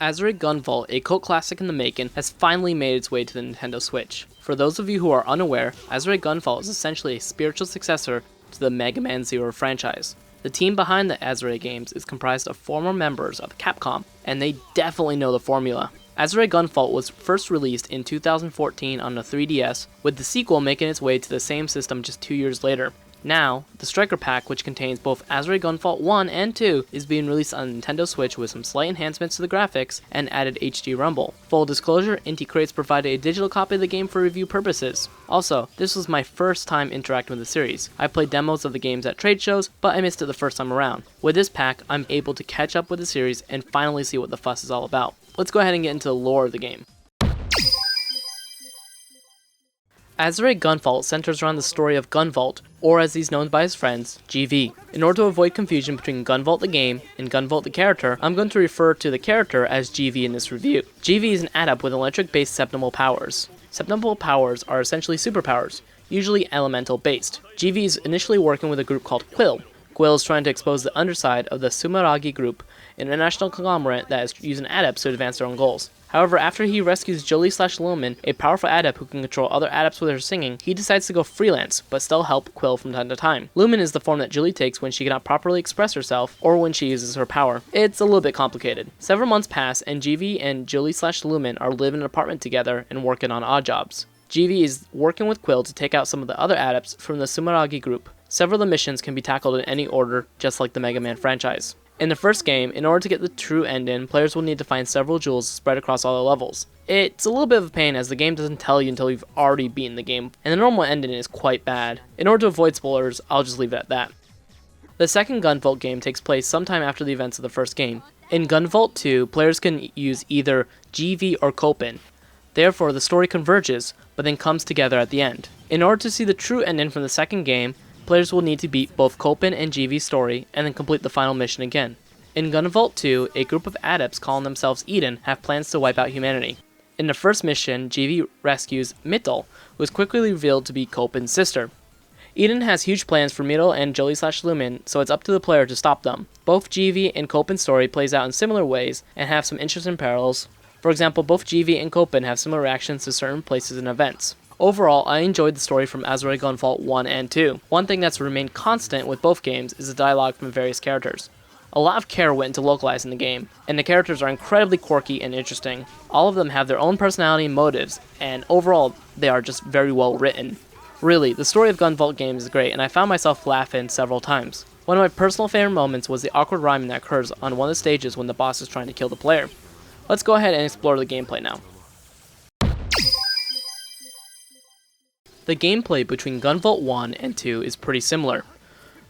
Azure Gunvolt, a cult classic in the making, has finally made its way to the Nintendo Switch. For those of you who are unaware, Azure Gunvolt is essentially a spiritual successor to the Mega Man Zero franchise. The team behind the Azure games is comprised of former members of Capcom, and they definitely know the formula. Azure Gunvolt was first released in 2014 on the 3DS, with the sequel making its way to the same system just 2 years later. Now, the Striker Pack, which contains both Azure Gunvolt 1 and 2, is being released on the Nintendo Switch with some slight enhancements to the graphics and added HD rumble. Full disclosure, Inti Crates provided a digital copy of the game for review purposes. Also, this was my first time interacting with the series. I played demos of the games at trade shows, but I missed it the first time around. With this pack, I'm able to catch up with the series and finally see what the fuss is all about. Let's go ahead and get into the lore of the game. Azure Gunvolt centers around the story of Gunvolt, or as he's known by his friends, GV. In order to avoid confusion between Gunvolt the game and Gunvolt the character, I'm going to refer to the character as GV in this review. GV is an adept with electric-based septimal powers. Septimal powers are essentially superpowers, usually elemental-based. GV is initially working with a group called Quill. Quill is trying to expose the underside of the Sumeragi group, an international conglomerate that is using adepts to advance their own goals. However, after he rescues Jolie/Lumen, a powerful adept who can control other adepts with her singing, he decides to go freelance, but still help Quill from time to time. Lumen is the form that Julie takes when she cannot properly express herself, or when she uses her power. It's a little bit complicated. Several months pass, and GV and Jolie/Lumen are living in an apartment together and working on odd jobs. GV is working with Quill to take out some of the other adepts from the Sumeragi group. Several of the missions can be tackled in any order, just like the Mega Man franchise. In the first game, in order to get the true ending, players will need to find several jewels spread across all the levels. It's a little bit of a pain as the game doesn't tell you until you've already beaten the game, and the normal ending is quite bad. In order to avoid spoilers, I'll just leave it at that. The second Gunvolt game takes place sometime after the events of the first game. In Gunvolt 2, players can use either GV or Copen. Therefore, the story converges, but then comes together at the end. In order to see the true ending from the second game, players will need to beat both Copen and GV's story, and then complete the final mission again. In Gunvolt 2, a group of adepts calling themselves Eden have plans to wipe out humanity. In the first mission, GV rescues Mittel, who is quickly revealed to be Copen's sister. Eden has huge plans for Mittel and Jolie/Lumen, so it's up to the player to stop them. Both GV and Copen's story plays out in similar ways, and have some interesting parallels. For example, both GV and Copen have similar reactions to certain places and events. Overall, I enjoyed the story from Azure Gunvolt 1 and 2. One thing that's remained constant with both games is the dialogue from various characters. A lot of care went into localizing the game, and the characters are incredibly quirky and interesting. All of them have their own personality and motives, and overall, they are just very well written. Really, the story of Gunvolt games is great, and I found myself laughing several times. One of my personal favorite moments was the awkward rhyming that occurs on one of the stages when the boss is trying to kill the player. Let's go ahead and explore the gameplay now. The gameplay between Gunvolt 1 and 2 is pretty similar.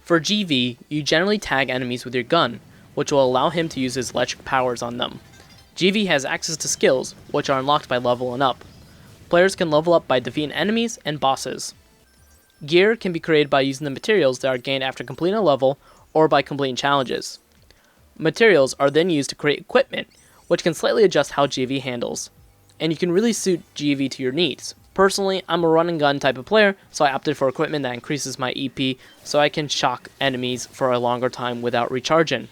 For GV, you generally tag enemies with your gun, which will allow him to use his electric powers on them. GV has access to skills, which are unlocked by leveling up. Players can level up by defeating enemies and bosses. Gear can be created by using the materials that are gained after completing a level, or by completing challenges. Materials are then used to create equipment, which can slightly adjust how GV handles, and you can really suit GV to your needs. Personally, I'm a run and gun type of player, so I opted for equipment that increases my EP so I can shock enemies for a longer time without recharging.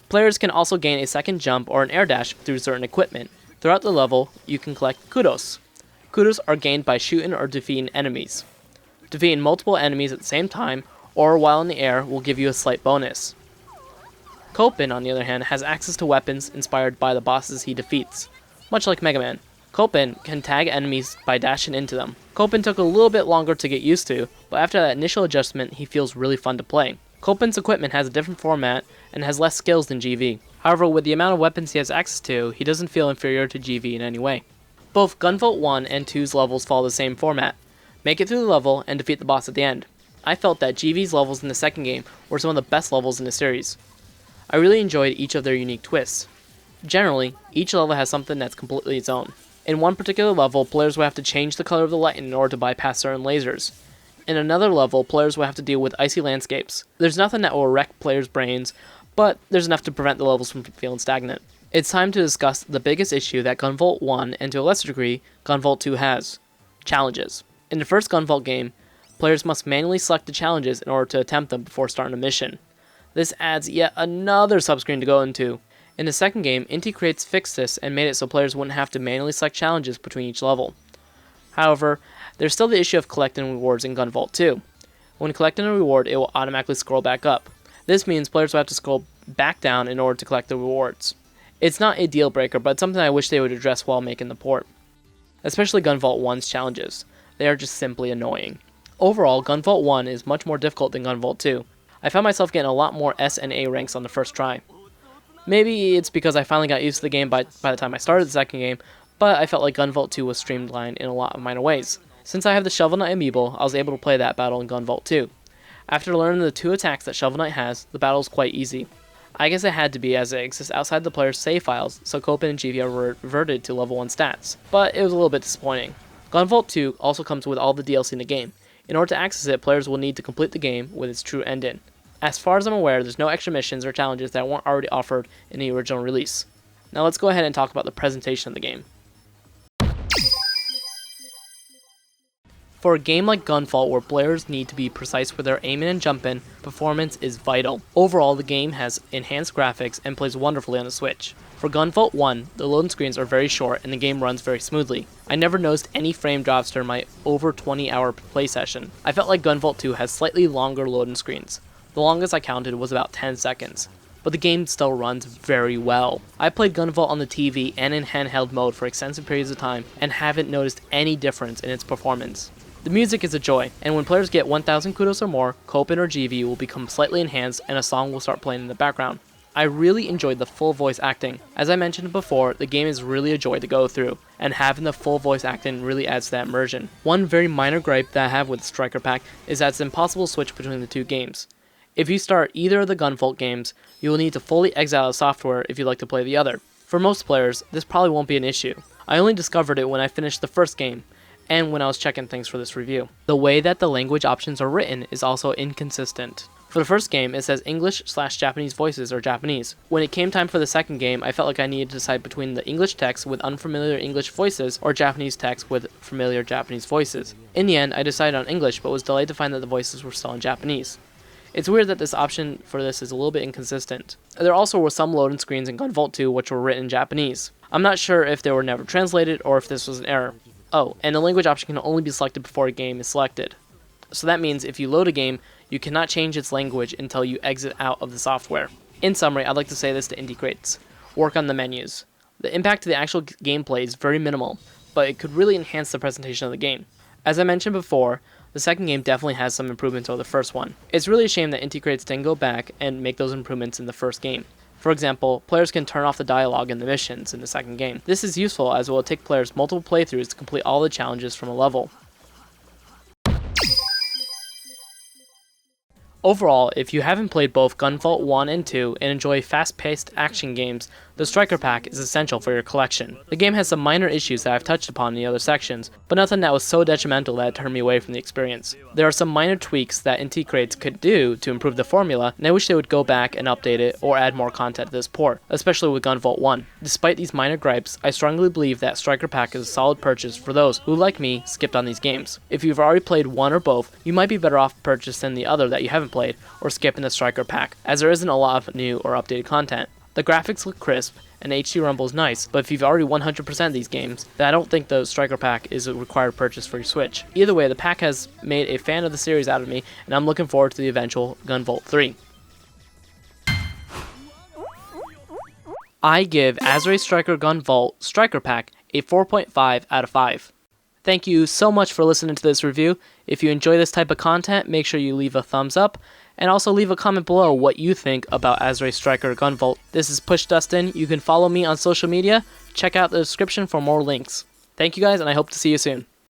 Players can also gain a second jump or an air dash through certain equipment. Throughout the level, you can collect kudos. Kudos are gained by shooting or defeating enemies. Defeating multiple enemies at the same time or while in the air will give you a slight bonus. Copen, on the other hand, has access to weapons inspired by the bosses he defeats, much like Mega Man. Copen can tag enemies by dashing into them. Copen took a little bit longer to get used to, but after that initial adjustment, he feels really fun to play. Copen's equipment has a different format and has less skills than GV. However, with the amount of weapons he has access to, he doesn't feel inferior to GV in any way. Both Gunvolt 1 and 2's levels follow the same format. Make it through the level and defeat the boss at the end. I felt that GV's levels in the second game were some of the best levels in the series. I really enjoyed each of their unique twists. Generally, each level has something that's completely its own. In one particular level, players will have to change the color of the light in order to bypass certain lasers. In another level, players will have to deal with icy landscapes. There's nothing that will wreck players' brains, but there's enough to prevent the levels from feeling stagnant. It's time to discuss the biggest issue that Gunvolt 1 and to a lesser degree, Gunvolt 2 has. Challenges. In the first Gunvolt game, players must manually select the challenges in order to attempt them before starting a mission. This adds yet another subscreen to go into, In the second game, Inti Creates fixed this and made it so players wouldn't have to manually select challenges between each level. However, there's still the issue of collecting rewards in Gunvolt 2. When collecting a reward, it will automatically scroll back up. This means players will have to scroll back down in order to collect the rewards. It's not a deal breaker, but something I wish they would address while making the port. Especially Gunvolt 1's challenges. They are just simply annoying. Overall, Gunvolt 1 is much more difficult than Gunvolt 2. I found myself getting a lot more S and A ranks on the first try. Maybe it's because I finally got used to the game by the time I started the second game, but I felt like Gunvolt 2 was streamlined in a lot of minor ways. Since I have the Shovel Knight amiibo, I was able to play that battle in Gunvolt 2. After learning the 2 attacks that Shovel Knight has, the battle is quite easy. I guess it had to be as it exists outside the player's save files, so Copen and GV are reverted to level 1 stats, but it was a little bit disappointing. Gunvolt 2 also comes with all the DLC in the game. In order to access it, players will need to complete the game with its true ending. As far as I'm aware, there's no extra missions or challenges that weren't already offered in the original release. Now let's go ahead and talk about the presentation of the game. For a game like Gunvolt, where players need to be precise with their aiming and jumping, performance is vital. Overall, the game has enhanced graphics and plays wonderfully on the Switch. For Gunvolt 1, the loading screens are very short and the game runs very smoothly. I never noticed any frame drops during my over 20-hour play session. I felt like Gunvolt 2 has slightly longer loading screens. The longest I counted was about 10 seconds. But the game still runs very well. I played Gunvolt on the TV and in handheld mode for extensive periods of time and haven't noticed any difference in its performance. The music is a joy, and when players get 1000 kudos or more, Copen or GV will become slightly enhanced and a song will start playing in the background. I really enjoyed the full voice acting. As I mentioned before, the game is really a joy to go through, and having the full voice acting really adds to that immersion. One very minor gripe that I have with Striker Pack is that it's impossible to switch between the two games. If you start either of the Gunvolt games, you will need to fully exile the software if you'd like to play the other. For most players, this probably won't be an issue. I only discovered it when I finished the first game, and when I was checking things for this review. The way that the language options are written is also inconsistent. For the first game, it says English/Japanese voices or Japanese. When it came time for the second game, I felt like I needed to decide between the English text with unfamiliar English voices or Japanese text with familiar Japanese voices. In the end, I decided on English, but was delayed to find that the voices were still in Japanese. It's weird that this option for this is a little bit inconsistent. There also were some loading screens in Gunvolt 2 which were written in Japanese. I'm not sure if they were never translated or if this was an error. Oh, and the language option can only be selected before a game is selected. So that means if you load a game, you cannot change its language until you exit out of the software. In summary, I'd like to say this to Inti Creates. Work on the menus. The impact to the actual gameplay is very minimal, but it could really enhance the presentation of the game. As I mentioned before, the second game definitely has some improvements over the first one. It's really a shame that Inti Creates didn't go back and make those improvements in the first game. For example, players can turn off the dialogue in the missions in the second game. This is useful as it will take players multiple playthroughs to complete all the challenges from a level. Overall, if you haven't played both Gunvolt 1 and 2 and enjoy fast-paced action games, the Striker Pack is essential for your collection. The game has some minor issues that I've touched upon in the other sections, but nothing that was so detrimental that it turned me away from the experience. There are some minor tweaks that Inti Creates could do to improve the formula, and I wish they would go back and update it or add more content to this port, especially with Gunvolt 1. Despite these minor gripes, I strongly believe that Striker Pack is a solid purchase for those who, like me, skipped on these games. If you've already played one or both, you might be better off purchasing the other that you haven't played, or skipping the Striker Pack, as there isn't a lot of new or updated content. The graphics look crisp, and HD rumble is nice, but if you've already 100% these games, then I don't think the Striker Pack is a required purchase for your Switch. Either way, the pack has made a fan of the series out of me, and I'm looking forward to the eventual Gunvolt 3. I give Azure Striker Gunvolt Striker Pack a 4.5 out of 5. Thank you so much for listening to this review. If you enjoy this type of content, make sure you leave a thumbs up, and also leave a comment below what you think about Azure Striker Gunvolt. This is Push Dustin. You can follow me on social media. Check out the description for more links. Thank you guys, and I hope to see you soon.